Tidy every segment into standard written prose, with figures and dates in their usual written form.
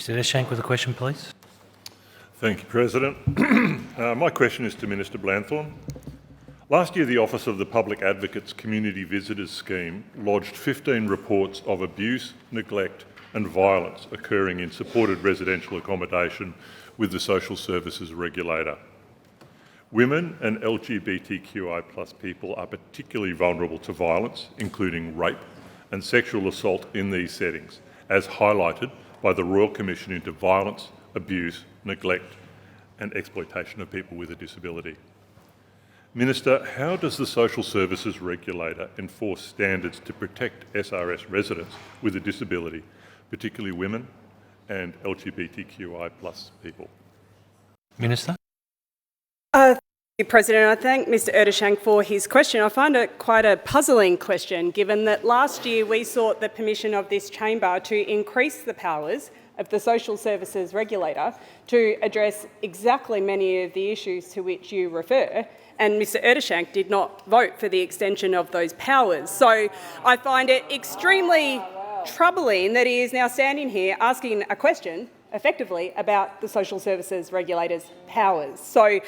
Mr Ettershank with a question, please. Thank you, President. My question is to Minister Blanthorne. Last year, the Office of the Public Advocate's Community Visitors Scheme lodged 15 reports of abuse, neglect and violence occurring in supported residential accommodation with the Social Services Regulator. Women and LGBTQI+ people are particularly vulnerable to violence, including rape and sexual assault in these settings, as highlighted by the Royal Commission into Violence, Abuse, Neglect and Exploitation of People with a Disability. Minister, how does the Social Services Regulator enforce standards to protect SRS residents with a disability, particularly women and LGBTQI+ people? Minister. Thank you, President. I thank Mr Ettershank for his question. I find it quite a puzzling question, given that last year we sought the permission of this chamber to increase the powers of the Social Services Regulator to address exactly many of the issues to which you refer, and Mr Ettershank did not vote for the extension of those powers. So I find it extremely troubling that he is now standing here asking a question effectively about the Social Services Regulator's powers. So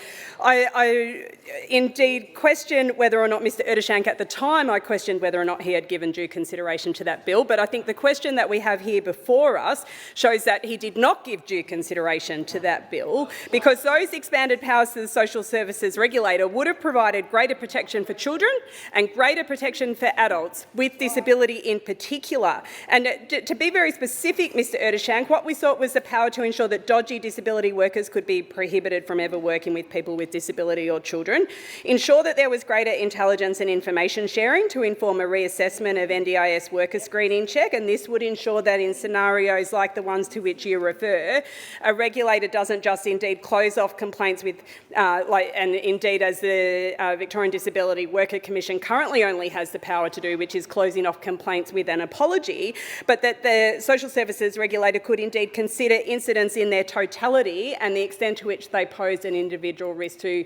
I indeed question whether or not Mr Ettershank, at the time I questioned whether or not he had given due consideration to that bill, but I think the question that we have here before us shows that he did not give due consideration to that bill, because those expanded powers to the Social Services Regulator would have provided greater protection for children and greater protection for adults with disability in particular. And to be very specific, Mr Ettershank, what we sought was the power to ensure that dodgy disability workers could be prohibited from ever working with people with disability or children, ensure that there was greater intelligence and information sharing to inform a reassessment of NDIS worker screening check, and this would ensure that in scenarios like the ones to which you refer, a regulator doesn't just indeed close off complaints with, and indeed as the Victorian Disability Worker Commission currently only has the power to do, which is closing off complaints with an apology, but that the Social Services Regulator could indeed consider incidents in their totality and the extent to which they pose an individual risk to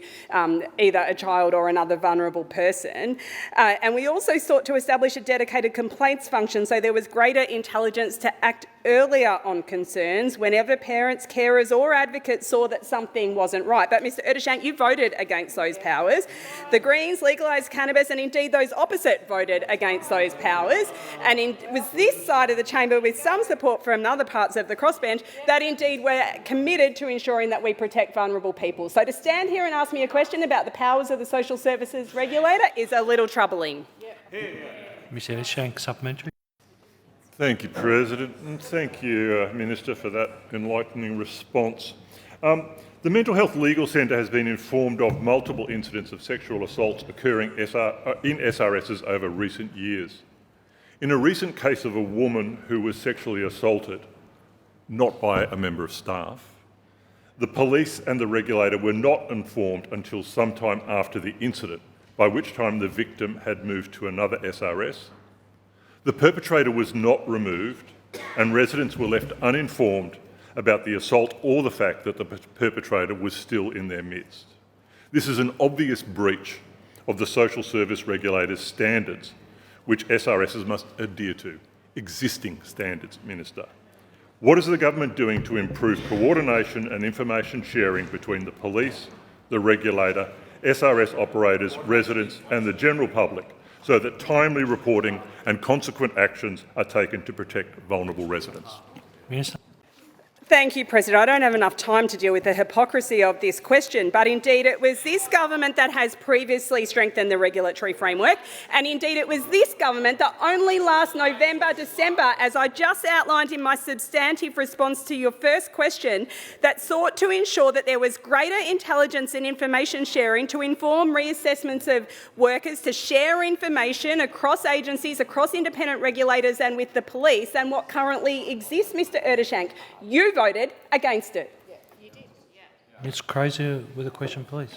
either a child or another vulnerable person. And we also sought to establish a dedicated complaints function so there was greater intelligence to act earlier on concerns whenever parents, carers or advocates saw that something wasn't right. But Mr Ettershank, you voted against those powers. The Greens, Legalise Cannabis, and indeed those opposite voted against those powers. And it was this side of the chamber, with some support from other parts of the crossbench, that indeed we're committed to ensuring that we protect vulnerable people. So to stand here and ask me a question about the powers of the Social Services Regulator is a little troubling. Mr Ettershank, supplementary. Thank you, President, and thank you, Minister, for that enlightening response. The Mental Health Legal Centre has been informed of multiple incidents of sexual assaults occurring in SRSs over recent years. In a recent case of a woman who was sexually assaulted, not by a member of staff, the police and the regulator were not informed until sometime after the incident, by which time the victim had moved to another SRS. The perpetrator was not removed, and residents were left uninformed about the assault or the fact that the perpetrator was still in their midst. This is an obvious breach of the Social Service Regulator's standards, which SRSs must adhere to, existing standards, Minister. What is the government doing to improve coordination and information sharing between the police, the regulator, SRS operators, residents and the general public, so that timely reporting and consequent actions are taken to protect vulnerable residents? Minister. Thank you, President. I don't have enough time to deal with the hypocrisy of this question, but indeed it was this government that has previously strengthened the regulatory framework, and indeed it was this government that only last November, December, as I just outlined in my substantive response to your first question, that sought to ensure that there was greater intelligence and information sharing to inform reassessments of workers, to share information across agencies, across independent regulators and with the police than what currently exists, Mr Ettershank. You voted against it. Ms Crozier with a question, please.